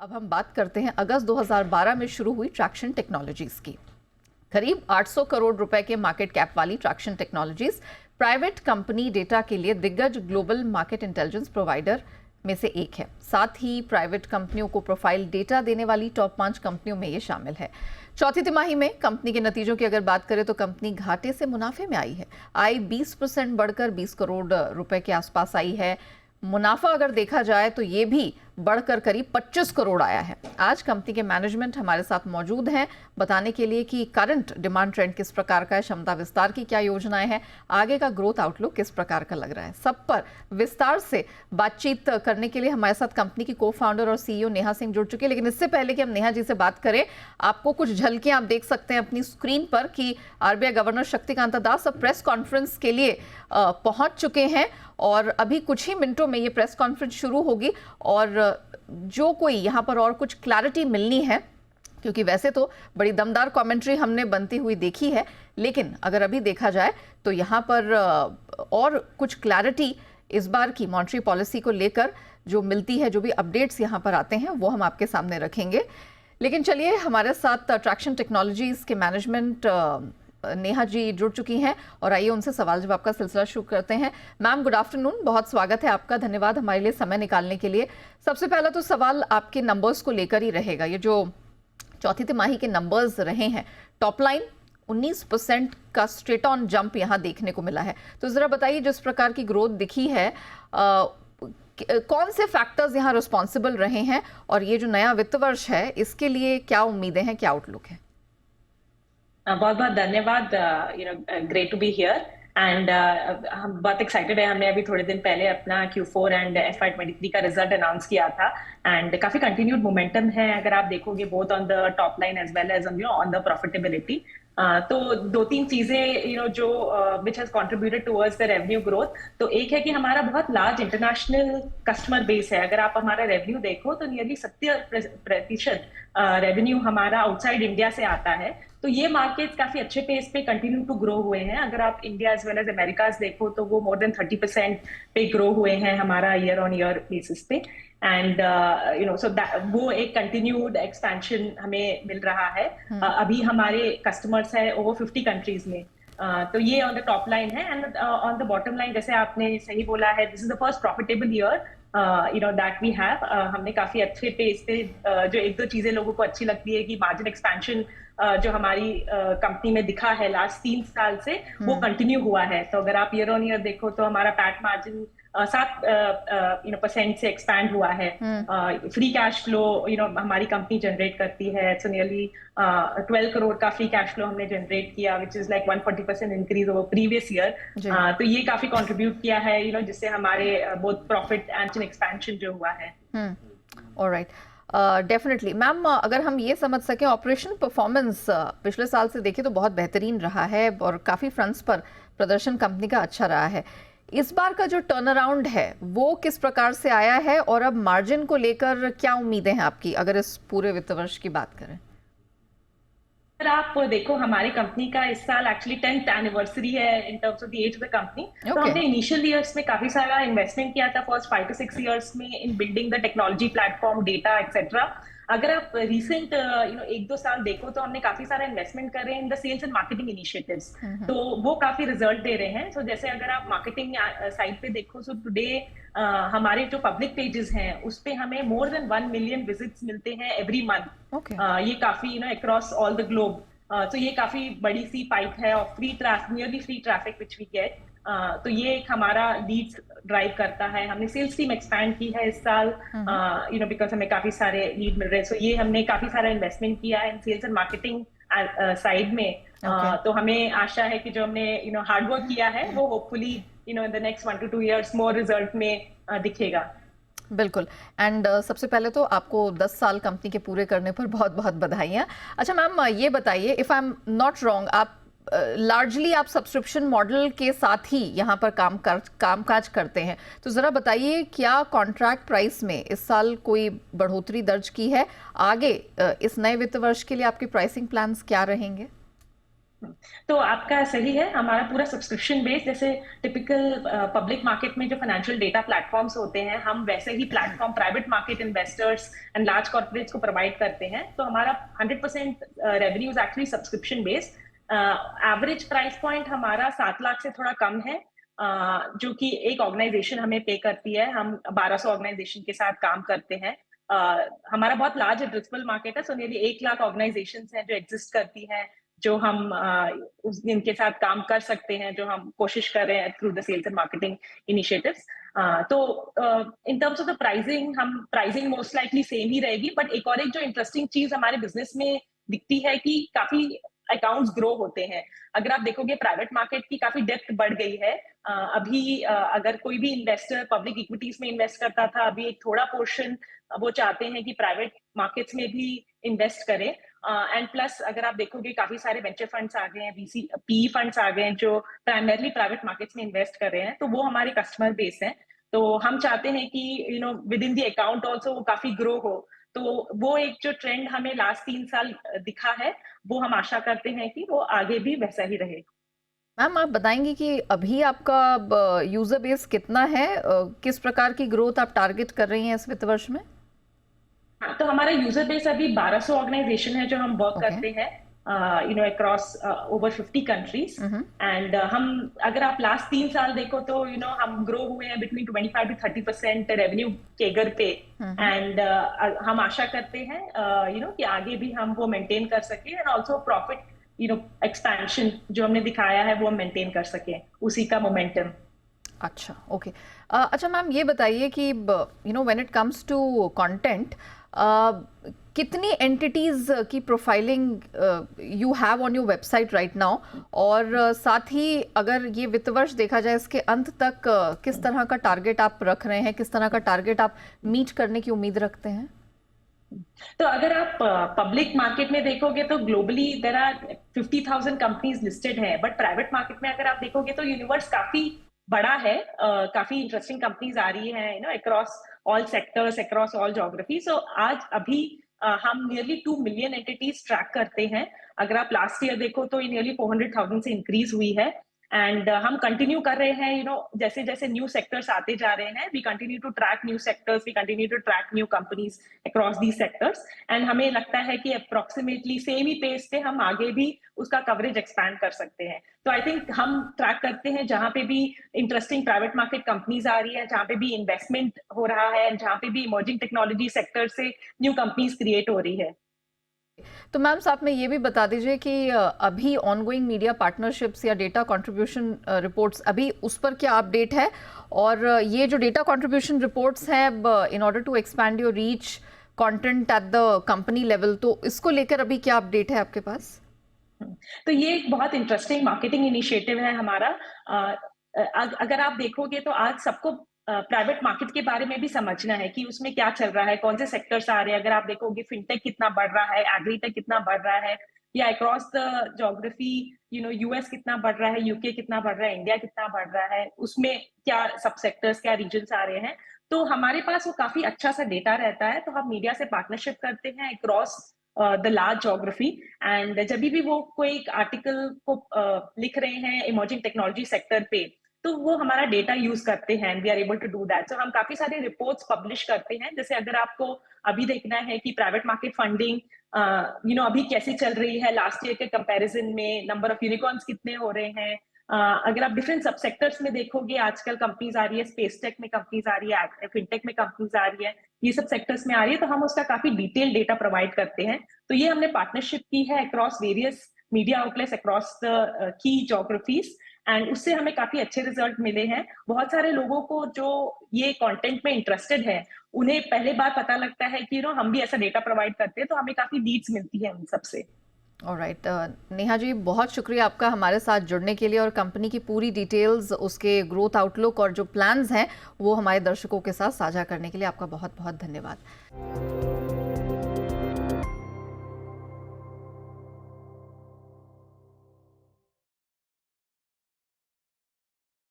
अब हम बात करते हैं अगस्त 2012 में शुरू हुई ट्रैक्शन टेक्नोलॉजीज की। करीब 800 करोड़ रुपए के मार्केट कैप वाली traction technologies private company data के लिए दिग्गज ग्लोबल मार्केट इंटेलिजेंस प्रोवाइडर में से एक है। साथ ही प्राइवेट कंपनियों को प्रोफाइल डेटा देने वाली टॉप 5 कंपनियों में ये शामिल है। चौथी तिमाही में कंपनी के नतीजों की अगर बात करें तो कंपनी घाटे से मुनाफे में आई है। आय 20% बढ़कर 20 करोड़ रुपए के आसपास आई है। मुनाफा अगर देखा जाए तो ये भी बढ़कर करीब 25 करोड़ आया है। आज कंपनी के मैनेजमेंट हमारे साथ मौजूद हैं बताने के लिए कि करंट डिमांड ट्रेंड किस प्रकार का है, क्षमता विस्तार की क्या योजनाएं हैं, आगे का ग्रोथ आउटलुक किस प्रकार का लग रहा है। सब पर विस्तार से बातचीत करने के लिए हमारे साथ कंपनी की को फाउंडर और सीईओ नेहा सिंह जुड़ चुके हैं। लेकिन इससे पहले कि हम नेहा जी से बात करें, आपको कुछ झलकियां आप देख सकते हैं अपनी स्क्रीन पर कि आरबीआई गवर्नर शक्तिकांत दास अब प्रेस कॉन्फ्रेंस के लिए पहुंच चुके हैं और अभी कुछ ही मिनटों में ये प्रेस कॉन्फ्रेंस शुरू होगी। और जो कोई यहाँ पर और कुछ क्लैरिटी मिलनी है, क्योंकि वैसे तो बड़ी दमदार कमेंट्री हमने बनती हुई देखी है, लेकिन अगर अभी देखा जाए तो यहाँ पर और कुछ क्लैरिटी इस बार की मॉनेटरी पॉलिसी को लेकर जो मिलती है, जो भी अपडेट्स यहाँ पर आते हैं वो हम आपके सामने रखेंगे। लेकिन चलिए, हमारे साथ ट्रैक्शन टेक्नोलॉजीज के मैनेजमेंट नेहा जी जुड़ चुकी हैं और आइए उनसे सवाल जवाब का सिलसिला शुरू करते हैं। मैम, गुड आफ्टरनून, बहुत स्वागत है आपका, धन्यवाद हमारे लिए समय निकालने के लिए। सबसे पहला तो सवाल आपके नंबर्स को लेकर ही रहेगा। ये जो चौथी तिमाही के नंबर्स रहे हैं, टॉप लाइन 19% का स्ट्रेट ऑन जंप यहाँ देखने को मिला है, तो जरा बताइए जिस प्रकार की ग्रोथ दिखी है कौन से फैक्टर्स यहाँ रिस्पॉन्सिबल रहे हैं और ये जो नया वित्त वर्ष है इसके लिए क्या उम्मीदें हैं, क्या आउटलुक है? बहुत बहुत धन्यवाद। Great to be here and हम बहुत एक्साइटेड है। हमने अभी थोड़े दिन पहले अपना Q4 एंड FY23 का रिजल्ट अनाउंस किया था एंड काफी कंटिन्यूड मोमेंटम है अगर आप देखोगे, both on the top line as well as on the profitability. तो दो तीन चीजें जो which has contributed towards the revenue growth. तो एक है कि हमारा बहुत लार्ज इंटरनेशनल कस्टमर बेस है। अगर आप हमारा रेवेन्यू देखो तो नियरली 70% रेवेन्यू हमारा आउटसाइड इंडिया से आता है। तो ये मार्केट्स काफी अच्छे पेस पे कंटिन्यू टू ग्रो हुए हैं। अगर आप India as well as Americas देखो तो वो मोर देन 30% पे ग्रो हुए हैं हमारा ईयर ऑन ईयर बेसिस पे। एंड सो वो एक कंटिन्यूड एक्सपेंशन हमें मिल रहा है। अभी हमारे कस्टमर्स है ओवर 50 कंट्रीज में। तो ये ऑन द टॉप लाइन है and on the bottom line जैसे आपने सही बोला है, this is the first profitable year that we have. हमने काफी अच्छे पेस पे जो एक दो चीजें लोगों को अच्छी लगती है कि मार्जिन एक्सपेंशन जो हमारी कंपनी में दिखा है लास्ट 3 साल से वो कंटिन्यू हुआ है। तो अगर आप ईयर ऑन ईयर देखो तो हमारा पैट मार्जिन 7% से एक्सपैंड हुआ है। फ्री कैश फ्लो हमारी कंपनी जनरेट करती है, सो नियरली 12 करोड़ का फ्री कैश फ्लो हमने जनरेट किया, which is like 140% increase over previous year. तो ये काफी कंट्रीब्यूट किया है जिससे हमारे बोथ प्रॉफिट एंड एक्सपेंशन जो हुआ है। ऑलराइट, डेफिनेटली मैम, अगर हम ये समझ सकें ऑपरेशन परफॉर्मेंस पिछले साल से देखें तो बहुत बेहतरीन रहा है और काफ़ी फ्रंट्स पर प्रदर्शन कंपनी का अच्छा रहा है। इस बार का जो टर्न अराउंड है वो किस प्रकार से आया है और अब मार्जिन को लेकर क्या उम्मीदें हैं आपकी, अगर इस पूरे वित्त वर्ष की बात करें? अगर आप देखो हमारी कंपनी का इस साल एक्चुअली 10th एनिवर्सरी है in terms of the age of the company. तो हमने इनिशियल ईयर्स में काफी सारा इन्वेस्टमेंट किया था, फर्स्ट 5 to 6 ईयर्स में, इन building the technology platform, data etcetera. अगर आप रिसेंट 1-2 साल देखो तो हमने काफी सारा इन्वेस्टमेंट कर रहे हैं in the sales and marketing initiatives. तो वो काफी रिजल्ट दे रहे हैं। सो जैसे अगर आप मार्केटिंग साइड पे देखो, सो टुडे हमारे जो पब्लिक पेजेस हैं उस पे हमें मोर देन 1 मिलियन विजिट्स मिलते हैं एवरी मंथ। ये काफी अक्रॉस ऑल द ग्लोब। तो ये काफी बड़ी सी पाइप है of free traffic, nearly free traffic which we get. तो ये एक हमारा लीड्स ड्राइव करता है। हमने सेल्स टीम एक्सपैंड की है इस साल बिकॉज हमें काफी सारे लीड मिल रहे हैं। सो ये हमने काफी सारा इन्वेस्टमेंट किया है इन सेल्स एंड मार्केटिंग साइड में। तो हमें आशा है कि जो हमने हार्डवर्क किया है वो hopefully in the next 1 to 2 years more result में दिखेगा। बिल्कुल। एंड सबसे पहले तो आपको 10 साल कंपनी के पूरे करने पर बहुत बहुत बधाइयाँ। अच्छा मैम, ये बताइए, if I am not wrong, आप लार्जली आप सब्सक्रिप्शन मॉडल के साथ ही यहाँ पर कामकाज करते हैं, तो ज़रा बताइए क्या कॉन्ट्रैक्ट प्राइस में इस साल कोई बढ़ोतरी दर्ज की है? आगे इस नए वित्त वर्ष के लिए आपके प्राइसिंग प्लान्स क्या रहेंगे? तो आपका सही है, हमारा पूरा सब्सक्रिप्शन बेस, जैसे टिपिकल पब्लिक मार्केट में जो फाइनेंशियल डेटा प्लेटफॉर्म्स होते हैं, हम वैसे ही platform private market investors and large corporates को प्रोवाइड करते हैं। तो हमारा 100% revenue is actually subscription based. Average price point हमारा 7 लाख से थोड़ा कम है, जो कि एक ऑर्गेनाइजेशन हमें पे करती है। हम 1200 ऑर्गेनाइजेशन के साथ काम करते हैं। हमारा बहुत लार्ज एड्रेसेबल मार्केट है, सो नियरली 1 लाख ऑर्गेनाइजेशन हैं जो एग्जिस्ट करती हैं, जो हम इनके साथ काम कर सकते हैं, जो हम कोशिश कर रहे हैं through the sales and marketing initiatives. तो in terms of the pricing, हम प्राइसिंग मोस्ट लाइकली सेम ही रहेगी, बट एक और एक जो इंटरेस्टिंग चीज हमारे बिजनेस में दिखती है कि काफी अकाउंट्स ग्रो होते हैं। अगर आप देखोगे प्राइवेट मार्केट की काफी डेप्थ बढ़ गई है। अभी अगर कोई भी इन्वेस्टर पब्लिक इक्विटीज में इन्वेस्ट करता था, अभी एक थोड़ा पोर्शन वो चाहते हैं कि प्राइवेट मार्केट्स में भी इन्वेस्ट करें। एंड प्लस अगर आप देखोगे काफी सारे वेंचर फंड्स आ गए हैं, वीसी पी फंड्स आ गए हैं जो प्राइमरली प्राइवेट मार्केट्स में इन्वेस्ट कर रहे हैं, तो वो हमारे कस्टमर बेस हैं। तो हम चाहते हैं कि with in the account also वो काफी ग्रो हो। तो वो एक जो ट्रेंड हमें लास्ट 3 साल दिखा है, वो हम आशा करते हैं कि वो आगे भी वैसा ही रहे। मैम, आप बताएंगी कि अभी आपका यूजर बेस कितना है, किस प्रकार की ग्रोथ आप टारगेट कर रही हैं इस वित्त वर्ष में? हाँ, तो हमारा यूजर बेस अभी 1200 ऑर्गेनाइजेशन है जो हम वर्क ओके। करते हैं, अक्रॉस ओवर 50 कंट्रीज। एंड हम अगर आप लास्ट 3 साल देखो तो हम ग्रो हुए हैं बिटवीन 25 to 30% रेवेन्यू केगर पे। एंड हम आशा करते हैं कि आगे भी हम वो मेंटेन कर सके, एंड ऑल्सो प्रॉफिट एक्सपेंशन जो हमने दिखाया है वो हम मेंटेन कर सके, उसी का मोमेंटम। अच्छा, ओके। अच्छा मैम, ये बताइए कि when it comes to content, कितनी एंटिटीज की profiling you have on your website right now, और साथ ही अगर ये वित्त वर्ष देखा जाए इसके अंत तक किस तरह का टारगेट आप रख रहे हैं, किस तरह का टारगेट आप मीट करने की उम्मीद रखते हैं? तो अगर आप पब्लिक मार्केट में देखोगे तो globally there are 50,000 companies listed हैं, बट प्राइवेट मार्केट में अगर आप देखोगे तो यूनिवर्स काफी बड़ा है। काफी इंटरेस्टिंग कंपनीज आ रही हैं across all sectors, across all geography. So आज अभी हम नियरली 2 मिलियन एंटिटीज ट्रैक करते हैं। अगर आप लास्ट ईयर देखो तो ये नियरली 400,000 से इंक्रीज हुई है। एंड हम कंटिन्यू कर रहे हैं, जैसे जैसे न्यू सेक्टर्स आते जा रहे हैं, we continue to track new sectors, we continue to track new companies across the sectors. And हमें लगता है कि अप्रोक्सीमेटली सेम ही पेस पे हम आगे भी उसका कवरेज एक्सपैंड कर सकते हैं। तो आई थिंक हम ट्रैक करते हैं जहां पे भी इंटरेस्टिंग प्राइवेट मार्केट कंपनीज आ रही है, जहां पे भी इन्वेस्टमेंट हो रहा है, जहां पे भी इमर्जिंग टेक्नोलॉजी सेक्टर से न्यू कंपनीज क्रिएट हो रही है। तो मैम, साथ में ये भी बता दीजिए कि अभी ऑनगोइंग मीडिया पार्टनरशिप्स या डेटा कंट्रीब्यूशन रिपोर्ट्स, अभी उस पर क्या अपडेट है? और ये जो डेटा कंट्रीब्यूशन रिपोर्ट्स हैं, in order to expand your reach content at the company level, तो इसको लेकर अभी क्या अपडेट है आपके पास? तो ये एक बहुत इंटरेस्टिंग मार्केटिंग इनिशिएटिव है हमारा। अगर आप देखोगे तो आज सबको प्राइवेट मार्केट के बारे में भी समझना है कि उसमें क्या चल रहा है, कौन से सेक्टर्स आ रहे हैं। अगर आप देखोगे फिनटेक कितना बढ़ रहा है, एग्रीटेक कितना बढ़ रहा है, या अक्रॉस द ज्योग्राफी यूएस कितना बढ़ रहा है, यूके कितना बढ़ रहा है, इंडिया कितना बढ़ रहा है, उसमें क्या सब सेक्टर्स, क्या रीजन्स आ रहे हैं। तो हमारे पास वो काफी अच्छा सा डेटा रहता है, तो हम मीडिया से पार्टनरशिप करते हैं across the large geography. And जब भी वो कोई एक आर्टिकल को लिख रहे हैं इमर्जिंग टेक्नोलॉजी सेक्टर पे, तो वो हमारा डेटा यूज करते हैं, we are able to do that. So हम काफी सारे रिपोर्ट्स पब्लिश करते हैं। जैसे अगर आपको अभी देखना है कि प्राइवेट मार्केट फंडिंग अभी कैसी चल रही है, लास्ट ईयर के कंपैरिजन में नंबर ऑफ यूनिकॉर्न्स कितने हो रहे हैं। अगर आप डिफरेंट सब सेक्टर्स में देखोगे, आजकल कंपनीज आ रही है, स्पेस टेक में कंपनीज आ रही है, फिनटेक में कंपनीज आ रही है, ये सब सेक्टर्स में आ रही है, तो हम उसका काफी डिटेल डेटा प्रोवाइड करते हैं। तो ये हमने पार्टनरशिप की है across various media outlets across the key geographies, and उससे हमें काफी अच्छे रिजल्ट मिले हैं। बहुत सारे लोगों को जो ये कंटेंट में इंटरेस्टेड है, उन्हें पहले बार पता लगता है कि हम भी ऐसा डेटा प्रोवाइड करते हैं, तो हमें काफी लीड्स मिलती है उन सबसे। ऑलराइट, नेहा जी, बहुत शुक्रिया आपका हमारे साथ जुड़ने के लिए, और कंपनी की पूरी डिटेल्स, उसके ग्रोथ आउटलुक और जो प्लान्स हैं वो हमारे दर्शकों के साथ साझा करने के लिए आपका बहुत बहुत धन्यवाद।